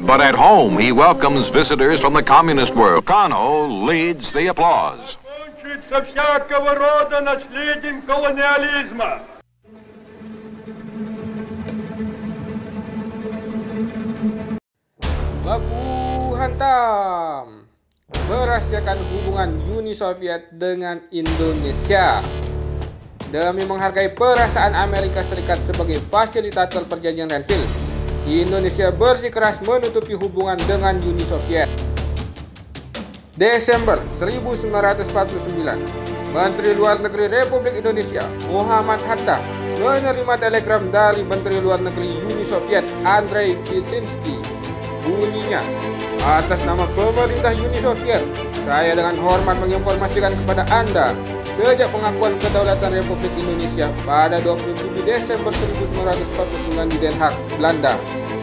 But at home, he welcomes visitors from the communist world. Kano leads the applause. Со всякого рода наследием колониализма. Baku hantam merahasiakan hubungan Uni Soviet dengan Indonesia. Demi menghargai perasaan Amerika Serikat sebagai fasilitator perjanjian Renville, Indonesia bersikeras menutupi hubungan dengan Uni Soviet. Desember 1949, Menteri Luar Negeri Republik Indonesia Muhammad Hatta menerima telegram dari Menteri Luar Negeri Uni Soviet Andrei Vyshinsky. Bunyinya, atas nama pemerintah Uni Soviet, saya dengan hormat menginformasikan kepada Anda, sejak pengakuan kedaulatan Republik Indonesia pada 27 Desember 1949 di Den Haag, Belanda,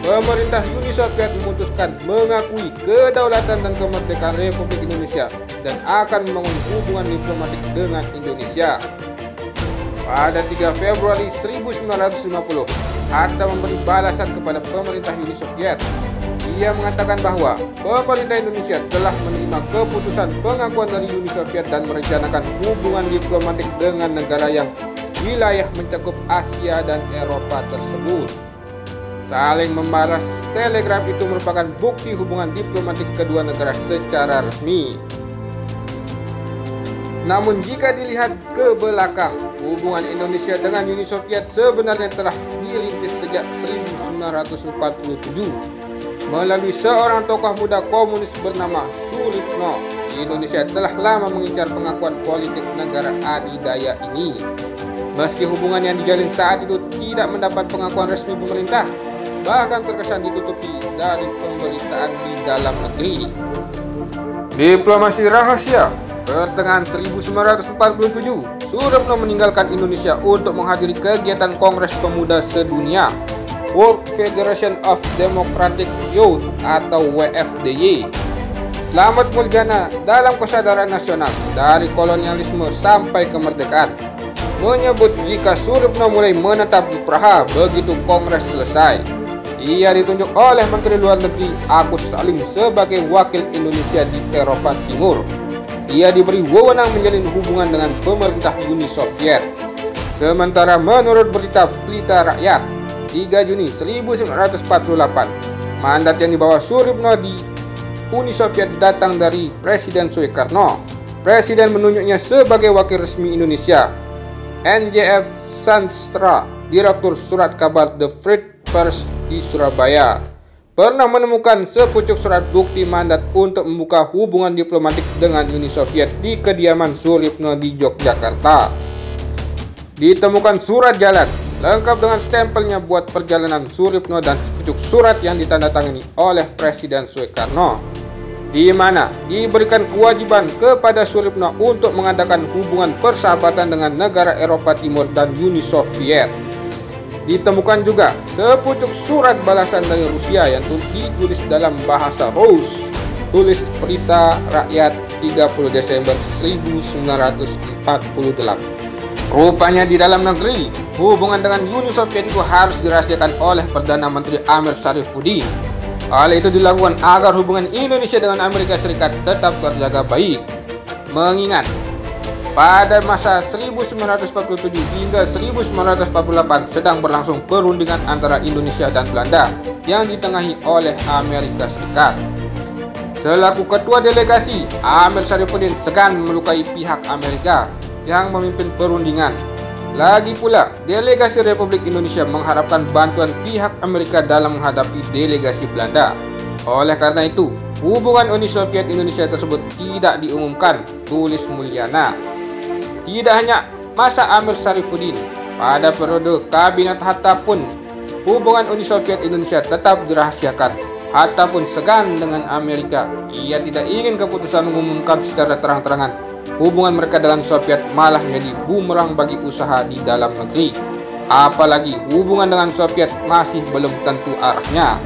pemerintah Uni Soviet memutuskan mengakui kedaulatan dan kemerdekaan Republik Indonesia dan akan membangun hubungan diplomatik dengan Indonesia. Pada 3 Februari 1950, Hatta memberi balasan kepada pemerintah Uni Soviet. Ia mengatakan bahwa pemerintah Indonesia telah menerima keputusan pengakuan dari Uni Soviet dan merencanakan hubungan diplomatik dengan negara yang wilayah mencakup Asia dan Eropa tersebut. Saling membalas telegram itu merupakan bukti hubungan diplomatik kedua negara secara resmi. Namun jika dilihat ke belakang, hubungan Indonesia dengan Uni Soviet sebenarnya telah dirintis sejak 1947. Melalui seorang tokoh muda komunis bernama Suripno, Indonesia telah lama mengincar pengakuan politik negara adidaya ini. Meski hubungan yang dijalin saat itu tidak mendapat pengakuan resmi pemerintah, bahkan terkesan ditutupi dari pemberitaan di dalam negeri. Diplomasi rahasia. Pertengahan 1947, Suripno meninggalkan Indonesia untuk menghadiri kegiatan Kongres Pemuda Sedunia, World Federation of Democratic Youth atau WFDY. Selamat Muljana dalam kesadaran nasional dari kolonialisme sampai kemerdekaan, menyebut jika Suripno mulai menetap di Praha begitu Kongres selesai. Ia ditunjuk oleh Menteri Luar Negeri Agus Salim sebagai wakil Indonesia di Eropa Timur. Ia diberi wewenang menjalin hubungan dengan pemerintah Uni Soviet. Sementara menurut berita Pelita Rakyat 3 Juni 1948, mandat yang dibawa Suripno di Uni Soviet datang dari Presiden Soekarno. Presiden menunjuknya sebagai wakil resmi Indonesia. NJF Sanstra, Direktur Surat Kabar The Free Press di Surabaya, pernah menemukan sepucuk surat bukti mandat untuk membuka hubungan diplomatik dengan Uni Soviet di kediaman Suripno di Yogyakarta. Ditemukan surat jalan lengkap dengan stempelnya buat perjalanan Suripno dan sepucuk surat yang ditandatangani oleh Presiden Soekarno, di mana diberikan kewajiban kepada Suripno untuk mengadakan hubungan persahabatan dengan negara Eropa Timur dan Uni Soviet. Ditemukan juga sepucuk surat balasan dari Rusia yang ditulis dalam bahasa Rus, tulis Pelita Rakyat 30 Desember 1948. Rupanya di dalam negeri, hubungan dengan Uni Soviet itu harus dirahasiakan oleh Perdana Menteri Amir Syarifuddin. Hal itu dilakukan agar hubungan Indonesia dengan Amerika Serikat tetap terjaga baik. Mengingat pada masa 1947 hingga 1948 sedang berlangsung perundingan antara Indonesia dan Belanda yang ditengahi oleh Amerika Serikat. Selaku ketua delegasi, Amir Syarifuddin segan melukai pihak Amerika yang memimpin perundingan. Lagi pula, delegasi Republik Indonesia mengharapkan bantuan pihak Amerika dalam menghadapi delegasi Belanda. Oleh karena itu, hubungan Uni Soviet Indonesia tersebut tidak diumumkan, tulis Mulyana. Tidak hanya masa Amir Syarifuddin, pada periode Kabinet Hatta pun hubungan Uni Soviet Indonesia tetap dirahasiakan. Hatta pun segan dengan Amerika. Ia tidak ingin keputusan mengumumkan secara terang-terangan hubungan mereka dengan Soviet malah menjadi bumerang bagi usaha di dalam negeri. Apalagi hubungan dengan Soviet masih belum tentu arahnya.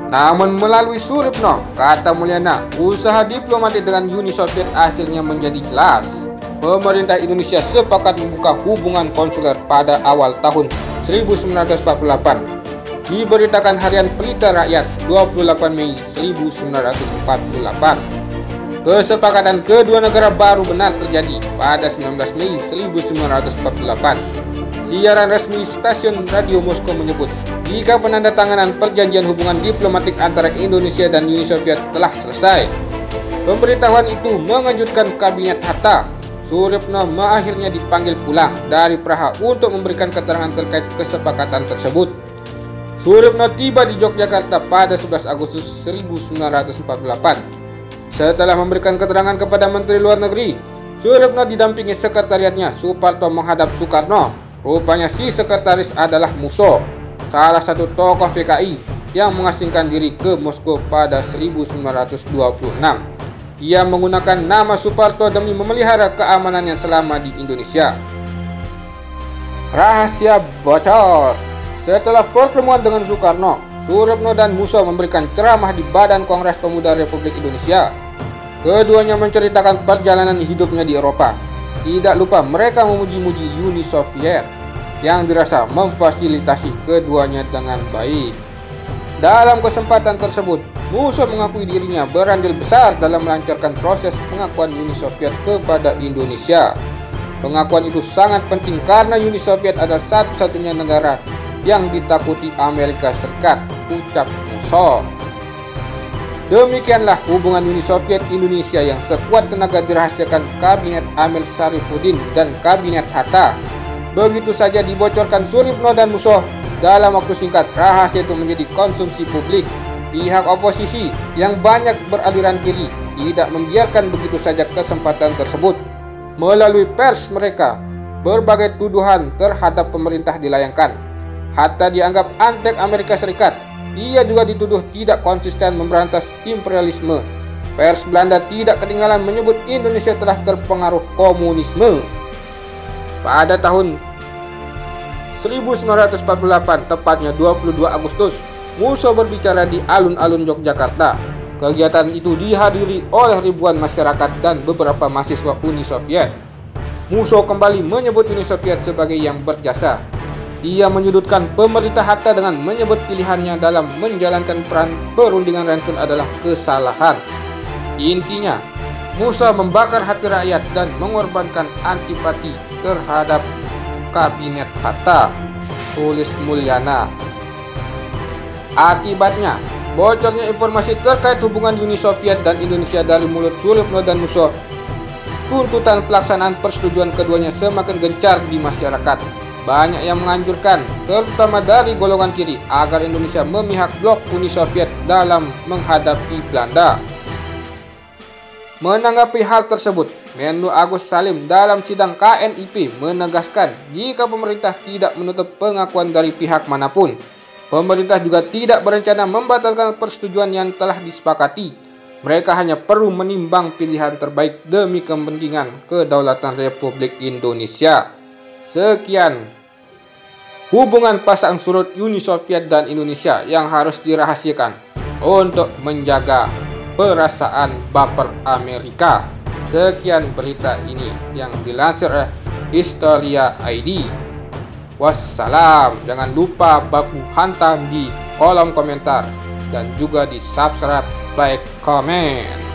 Namun melalui Suripno, kata Mulyana, usaha diplomatik dengan Uni Soviet akhirnya menjadi jelas. Pemerintah Indonesia sepakat membuka hubungan konsuler pada awal tahun 1948. Diberitakan Harian Pelita Rakyat 28 Mei 1948. Kesepakatan kedua negara baru benar terjadi pada 19 Mei 1948. Siaran resmi stasiun radio Moskow menyebut jika penandatanganan perjanjian hubungan diplomatik antara Indonesia dan Uni Soviet telah selesai. Pemberitahuan itu mengejutkan Kabinet Hatta. Suryapno akhirnya dipanggil pulang dari Praha untuk memberikan keterangan terkait kesepakatan tersebut. Suryapno tiba di Yogyakarta pada 11 Agustus 1948. Setelah memberikan keterangan kepada Menteri Luar Negeri, Suryapno didampingi sekretariatnya Suparto menghadap Soekarno. Rupanya si sekretaris adalah Musso, salah satu tokoh PKI yang mengasingkan diri ke Moskow pada 1926. Ia menggunakan nama Suparto demi memelihara keamanannya selama di Indonesia. Rahasia bocor. Setelah pertemuan dengan Soekarno, Suryapno dan Musso memberikan ceramah di Badan Kongres Pemuda Republik Indonesia. Keduanya menceritakan perjalanan hidupnya di Eropa. Tidak lupa mereka memuji-muji Uni Soviet yang dirasa memfasilitasi keduanya dengan baik. Dalam kesempatan tersebut, Musso mengakui dirinya berandil besar dalam melancarkan proses pengakuan Uni Soviet kepada Indonesia. Pengakuan itu sangat penting karena Uni Soviet adalah satu-satunya negara yang ditakuti Amerika Serikat, ucap Musso. Demikianlah hubungan Uni Soviet Indonesia yang sekuat tenaga dirahasiakan Kabinet Amir Syarifuddin dan Kabinet Hatta. Begitu saja dibocorkan Suryapno dan Musso. Dalam waktu singkat, rahasia itu menjadi konsumsi publik. Pihak oposisi yang banyak beraliran kiri tidak membiarkan begitu saja kesempatan tersebut. Melalui pers mereka, berbagai tuduhan terhadap pemerintah dilayangkan. Hatta dianggap antek Amerika Serikat. Ia juga dituduh tidak konsisten memberantas imperialisme. Pers Belanda tidak ketinggalan menyebut Indonesia telah terpengaruh komunisme. Pada tahun 1948, tepatnya 22 Agustus, Musso berbicara di alun-alun Yogyakarta. Kegiatan itu dihadiri oleh ribuan masyarakat dan beberapa mahasiswa Uni Soviet. Musso kembali menyebut Uni Soviet sebagai yang berjasa. Ia menyudutkan pemerintah Hatta dengan menyebut pilihannya dalam menjalankan peran perundingan Ransun adalah kesalahan. Intinya, Musso membakar hati rakyat dan mengorbankan antipati terhadap Kabinet Hatta, tulis Mulyana. Akibatnya, bocornya informasi terkait hubungan Uni Soviet dan Indonesia dari mulut Suryapno dan Musso. Tuntutan pelaksanaan persetujuan keduanya semakin gencar di masyarakat. Banyak yang menganjurkan, terutama dari golongan kiri, agar Indonesia memihak blok Uni Soviet dalam menghadapi Belanda. Menanggapi hal tersebut, Menlu Agus Salim dalam sidang KNIP menegaskan jika pemerintah tidak menutup pengakuan dari pihak manapun, pemerintah juga tidak berencana membatalkan persetujuan yang telah disepakati. Mereka hanya perlu menimbang pilihan terbaik demi kepentingan kedaulatan Republik Indonesia. Sekian hubungan pasang surut Uni Soviet dan Indonesia yang harus dirahasiakan untuk menjaga perasaan baper Amerika. Sekian berita ini yang dilansir oleh Historia ID. Wassalam. Jangan lupa baku hantam di kolom komentar dan juga di subscribe, like, comment.